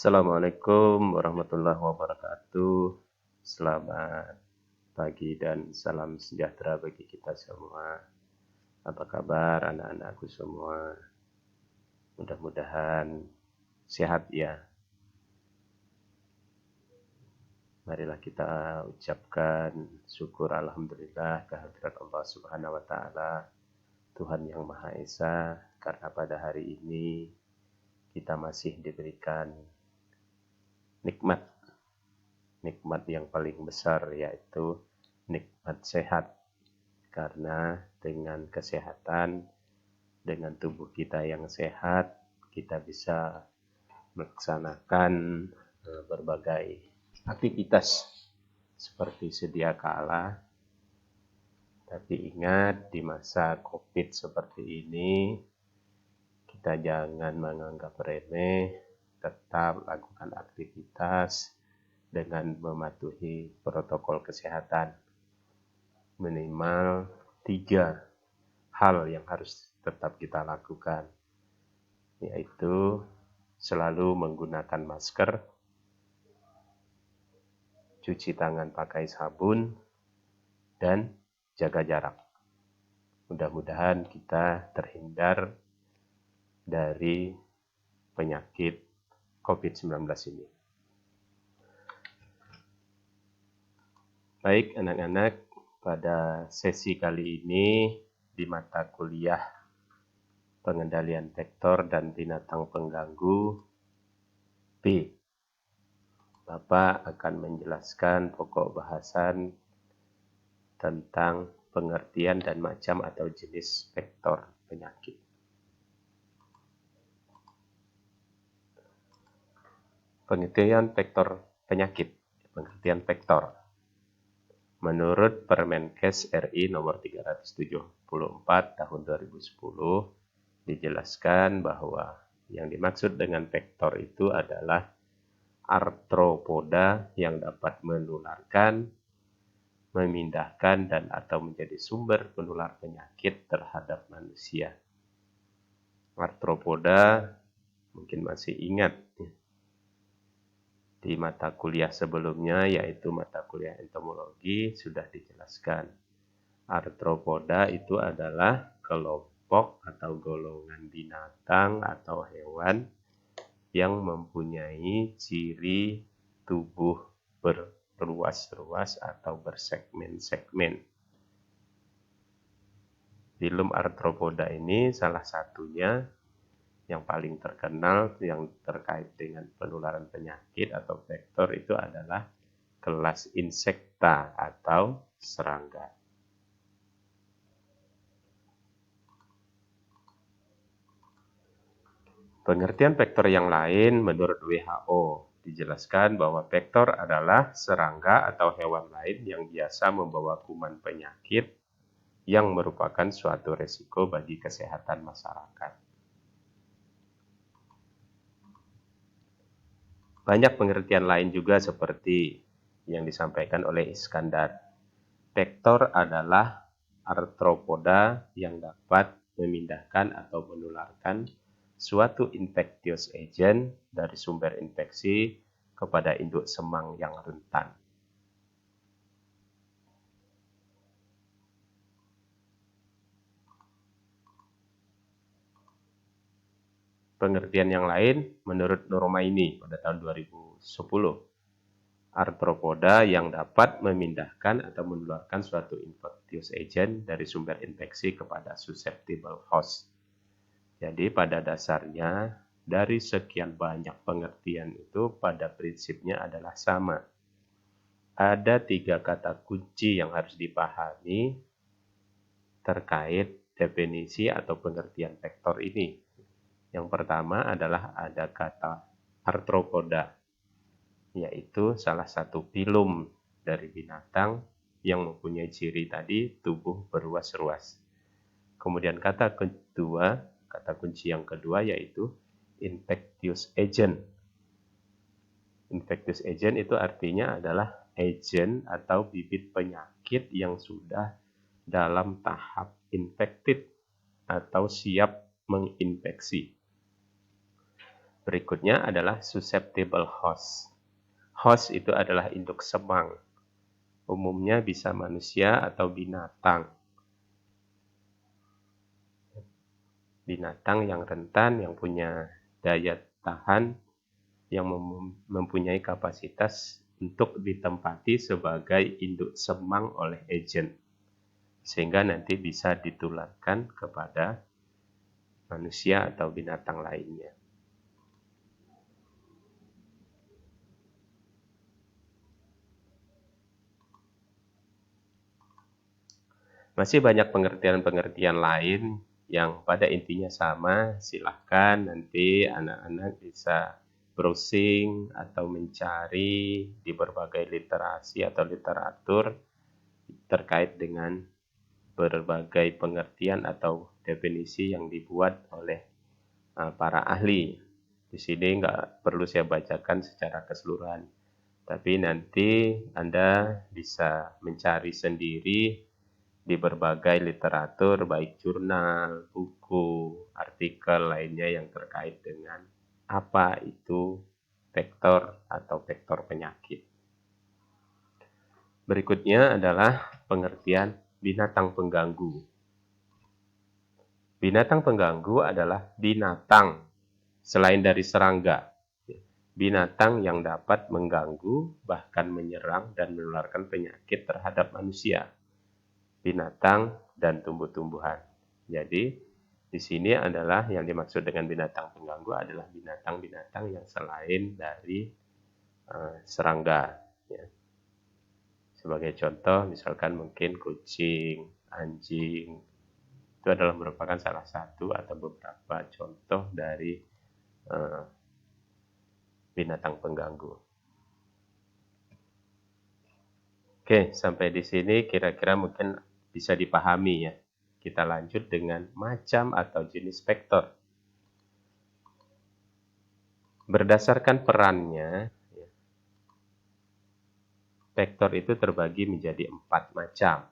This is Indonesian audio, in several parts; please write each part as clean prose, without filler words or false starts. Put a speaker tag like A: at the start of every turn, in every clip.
A: Assalamualaikum warahmatullahi wabarakatuh. Selamat pagi dan salam sejahtera bagi kita semua. Apa kabar anak-anakku semua? Mudah-mudahan sehat ya. Marilah kita ucapkan syukur alhamdulillah kehadirat Allah Subhanahu wa taala, Tuhan yang Maha Esa, karena pada hari ini kita masih diberikan nikmat yang paling besar, yaitu nikmat sehat. Karena dengan kesehatan, dengan tubuh kita yang sehat, kita bisa melaksanakan berbagai aktivitas seperti sedia kala. Tapi ingat, di masa COVID seperti ini, kita jangan menganggap remeh, tetap lakukan aktivitas dengan mematuhi protokol kesehatan. Minimal 3 hal yang harus tetap kita lakukan, yaitu selalu menggunakan masker, cuci tangan pakai sabun, dan jaga jarak. Mudah-mudahan kita terhindar dari penyakit COVID-19 ini. Baik anak-anak, pada sesi kali ini di mata kuliah pengendalian vektor dan binatang pengganggu B, Bapak akan menjelaskan pokok bahasan tentang pengertian dan macam atau jenis vektor penyakit. Pengertian vektor penyakit. Pengertian vektor. Menurut Permenkes RI nomor 374 tahun 2010, dijelaskan bahwa yang dimaksud dengan vektor itu adalah arthropoda yang dapat menularkan, memindahkan, dan atau menjadi sumber penular penyakit terhadap manusia. Arthropoda mungkin masih ingat di mata kuliah sebelumnya, yaitu mata kuliah entomologi, sudah dijelaskan. Arthropoda itu adalah kelompok atau golongan binatang atau hewan yang mempunyai ciri tubuh berruas-ruas atau bersegmen-segmen. Filum Arthropoda ini salah satunya yang paling terkenal yang terkait dengan penularan penyakit atau vektor itu adalah kelas Insecta atau serangga. Pengertian vektor yang lain menurut WHO dijelaskan bahwa vektor adalah serangga atau hewan lain yang biasa membawa kuman penyakit yang merupakan suatu resiko bagi kesehatan masyarakat. Banyak pengertian lain juga seperti yang disampaikan oleh Iskandar. Vektor adalah arthropoda yang dapat memindahkan atau menularkan suatu infectious agent dari sumber infeksi kepada induk semang yang rentan. Pengertian yang lain menurut norma ini pada tahun 2010. Arthropoda yang dapat memindahkan atau menularkan suatu infectious agent dari sumber infeksi kepada susceptible host. Jadi pada dasarnya dari sekian banyak pengertian itu pada prinsipnya adalah sama. Ada 3 kata kunci yang harus dipahami terkait definisi atau pengertian vektor ini. Yang pertama adalah ada kata arthropoda, yaitu salah satu filum dari binatang yang mempunyai ciri tadi tubuh berruas-ruas. Kemudian kata kunci yang kedua yaitu infectious agent. Infectious agent itu artinya adalah agent atau bibit penyakit yang sudah dalam tahap infected atau siap menginfeksi. Berikutnya adalah susceptible host. Host itu adalah induk semang. Umumnya bisa manusia atau binatang. Binatang yang rentan, yang punya daya tahan, yang mempunyai kapasitas untuk ditempati sebagai induk semang oleh agen. Sehingga nanti bisa ditularkan kepada manusia atau binatang lainnya. Masih banyak pengertian-pengertian lain yang pada intinya sama. Silahkan nanti anak-anak bisa browsing atau mencari di berbagai literasi atau literatur terkait dengan berbagai pengertian atau definisi yang dibuat oleh para ahli. Di sini nggak perlu saya bacakan secara keseluruhan, tapi nanti Anda bisa mencari sendiri di berbagai literatur, baik jurnal, buku, artikel lainnya yang terkait dengan apa itu vektor atau vektor penyakit. Berikutnya adalah pengertian binatang pengganggu. Binatang pengganggu adalah binatang selain dari serangga, binatang yang dapat mengganggu, bahkan menyerang dan menularkan penyakit terhadap manusia, binatang, dan tumbuh-tumbuhan. Jadi, di sini adalah yang dimaksud dengan binatang pengganggu adalah binatang-binatang yang selain dari serangga. Ya. Sebagai contoh, misalkan mungkin kucing, anjing, itu adalah merupakan salah satu atau beberapa contoh dari binatang pengganggu. Oke, sampai di sini kira-kira mungkin bisa dipahami ya. Kita lanjut dengan macam atau jenis vektor. Berdasarkan perannya, vektor itu terbagi menjadi 4 macam.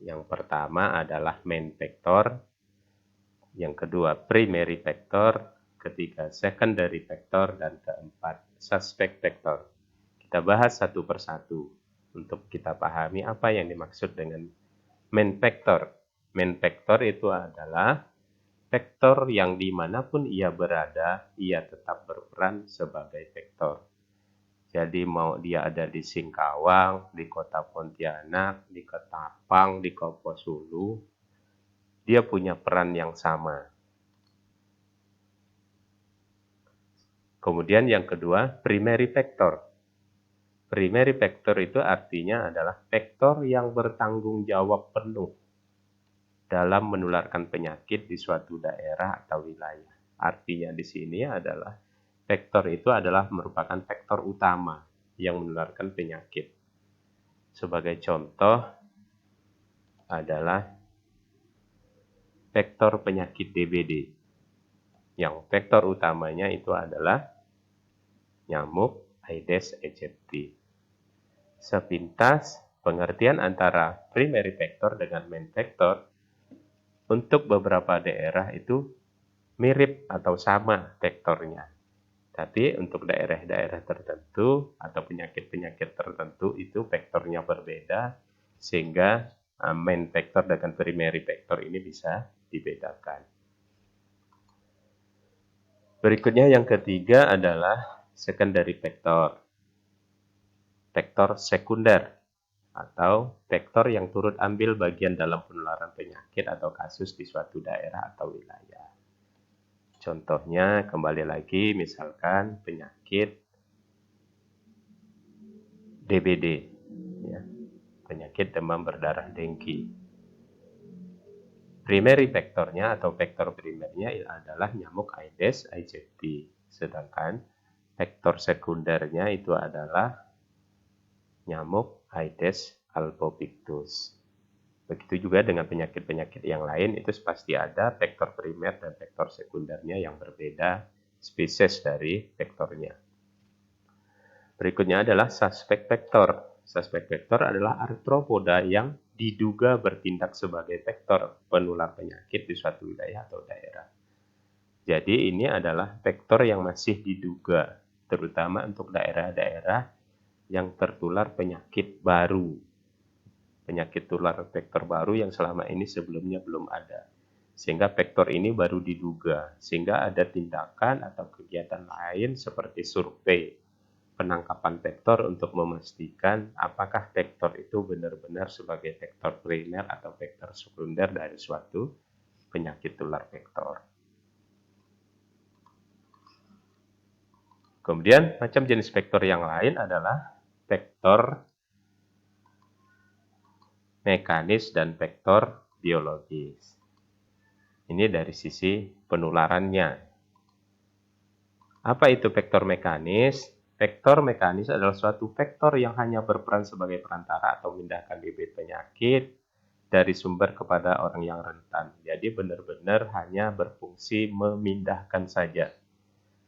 A: Yang pertama adalah main vektor, yang kedua primary vektor, ketiga secondary vektor, dan keempat suspect vektor. Kita bahas satu persatu untuk kita pahami apa yang dimaksud dengan main vektor. Main vektor itu adalah vektor yang dimanapun ia berada, ia tetap berperan sebagai vektor. Jadi mau dia ada di Singkawang, di kota Pontianak, di Ketapang, di Kapuasulu, dia punya peran yang sama. Kemudian yang kedua, primary vector. Primary vector itu artinya adalah vektor yang bertanggung jawab penuh dalam menularkan penyakit di suatu daerah atau wilayah. Artinya di sini adalah vektor itu adalah merupakan vektor utama yang menularkan penyakit. Sebagai contoh adalah vektor penyakit DBD. Yang vektor utamanya itu adalah nyamuk Aedes aegypti. Sepintas pengertian antara primary vector dengan main vector untuk beberapa daerah itu mirip atau sama vektornya. Tapi untuk daerah-daerah tertentu atau penyakit-penyakit tertentu itu vektornya berbeda sehingga main vector dengan primary vector ini bisa dibedakan. Berikutnya yang ketiga adalah secondary vector. Vektor sekunder atau vektor yang turut ambil bagian dalam penularan penyakit atau kasus di suatu daerah atau wilayah. Contohnya kembali lagi misalkan penyakit DBD, ya, penyakit demam berdarah dengki. Primary vektornya atau vektor primernya adalah nyamuk Aedes aegypti, sedangkan vektor sekundernya itu adalah nyamuk Aedes albopictus. Begitu juga dengan penyakit-penyakit yang lain, itu pasti ada vektor primer dan vektor sekundernya yang berbeda spesies dari vektornya. Berikutnya adalah suspek vektor. Suspek vektor adalah arthropoda yang diduga bertindak sebagai vektor penular penyakit di suatu wilayah atau daerah. Jadi ini adalah vektor yang masih diduga, terutama untuk daerah-daerah yang tertular penyakit baru. Penyakit tular vektor baru yang selama ini sebelumnya belum ada. Sehingga vektor ini baru diduga, sehingga ada tindakan atau kegiatan lain seperti survei penangkapan vektor untuk memastikan apakah vektor itu benar-benar sebagai vektor primer atau vektor sekunder dari suatu penyakit tular vektor. Kemudian macam jenis vektor yang lain adalah vektor mekanis dan vektor biologis. Ini dari sisi penularannya. Apa itu vektor mekanis? Vektor mekanis adalah suatu vektor yang hanya berperan sebagai perantara atau memindahkan bibit penyakit dari sumber kepada orang yang rentan. Jadi benar-benar hanya berfungsi memindahkan saja,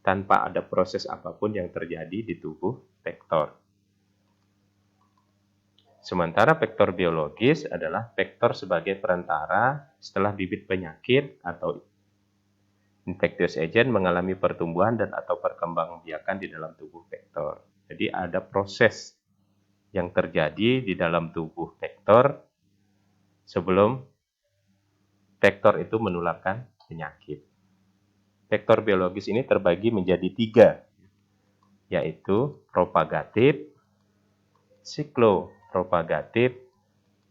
A: tanpa ada proses apapun yang terjadi di tubuh vektor. Sementara vektor biologis adalah vektor sebagai perantara setelah bibit penyakit atau infectious agent mengalami pertumbuhan dan atau perkembangbiakan di dalam tubuh vektor. Jadi ada proses yang terjadi di dalam tubuh vektor sebelum vektor itu menularkan penyakit. Vektor biologis ini terbagi menjadi 3, yaitu propagatif, siklopropagatif,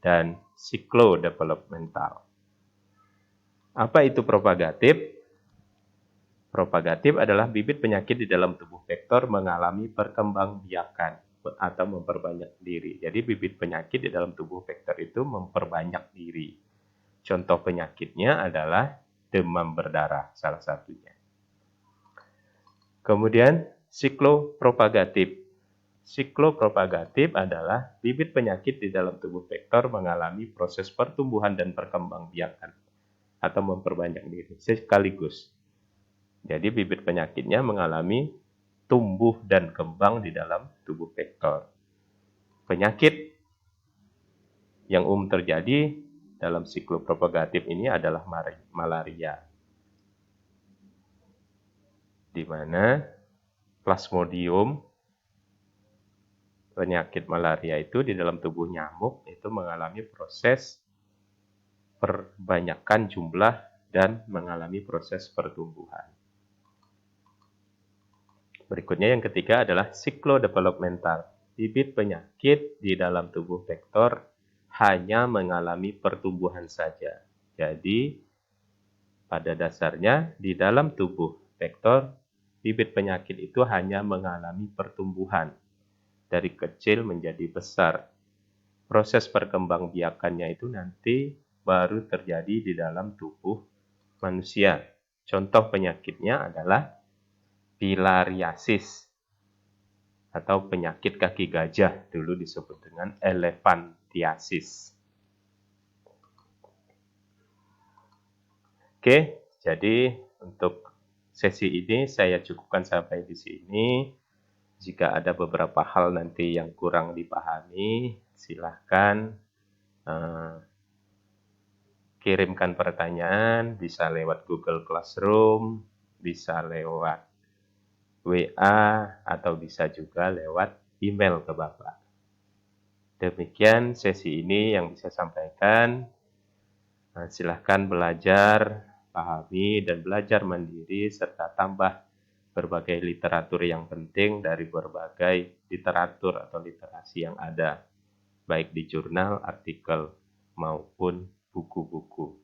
A: dan siklodevelopmental. Apa itu propagatif? Propagatif adalah bibit penyakit di dalam tubuh vektor mengalami perkembangbiakan atau memperbanyak diri. Jadi bibit penyakit di dalam tubuh vektor itu memperbanyak diri. Contoh penyakitnya adalah demam berdarah, salah satunya. Kemudian siklopropagatif. Siklopropagatif adalah bibit penyakit di dalam tubuh vektor mengalami proses pertumbuhan dan perkembangbiakan atau memperbanyak diri sekaligus. Jadi bibit penyakitnya mengalami tumbuh dan kembang di dalam tubuh vektor. Penyakit yang umum terjadi dalam siklopropagatif ini adalah malaria, di mana Plasmodium, penyakit malaria itu di dalam tubuh nyamuk itu mengalami proses perbanyakan jumlah dan mengalami proses pertumbuhan. Berikutnya yang ketiga adalah siklodevelopmental. Bibit penyakit di dalam tubuh vektor hanya mengalami pertumbuhan saja. Jadi pada dasarnya di dalam tubuh vektor bibit penyakit itu hanya mengalami pertumbuhan dari kecil menjadi besar. Proses perkembangbiakannya itu nanti baru terjadi di dalam tubuh manusia. Contoh penyakitnya adalah filariasis atau penyakit kaki gajah, dulu disebut dengan elephantiasis. Oke, jadi untuk sesi ini saya cukupkan sampai di sini. Jika ada beberapa hal nanti yang kurang dipahami, silahkan kirimkan pertanyaan, bisa lewat Google Classroom, bisa lewat WA, atau bisa juga lewat email ke Bapak. Demikian sesi ini yang bisa saya sampaikan. Silahkan belajar, pahami, dan belajar mandiri, serta tambah berbagai literatur yang penting dari berbagai literatur atau literasi yang ada, baik di jurnal, artikel, maupun buku-buku.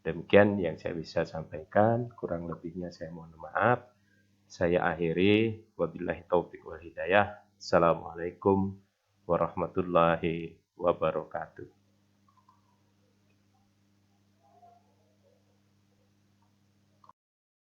A: Demikian yang saya bisa sampaikan, kurang lebihnya saya mohon maaf. Saya akhiri, wabillahi taufiq wal hidayah. Assalamualaikum warahmatullahi wabarakatuh.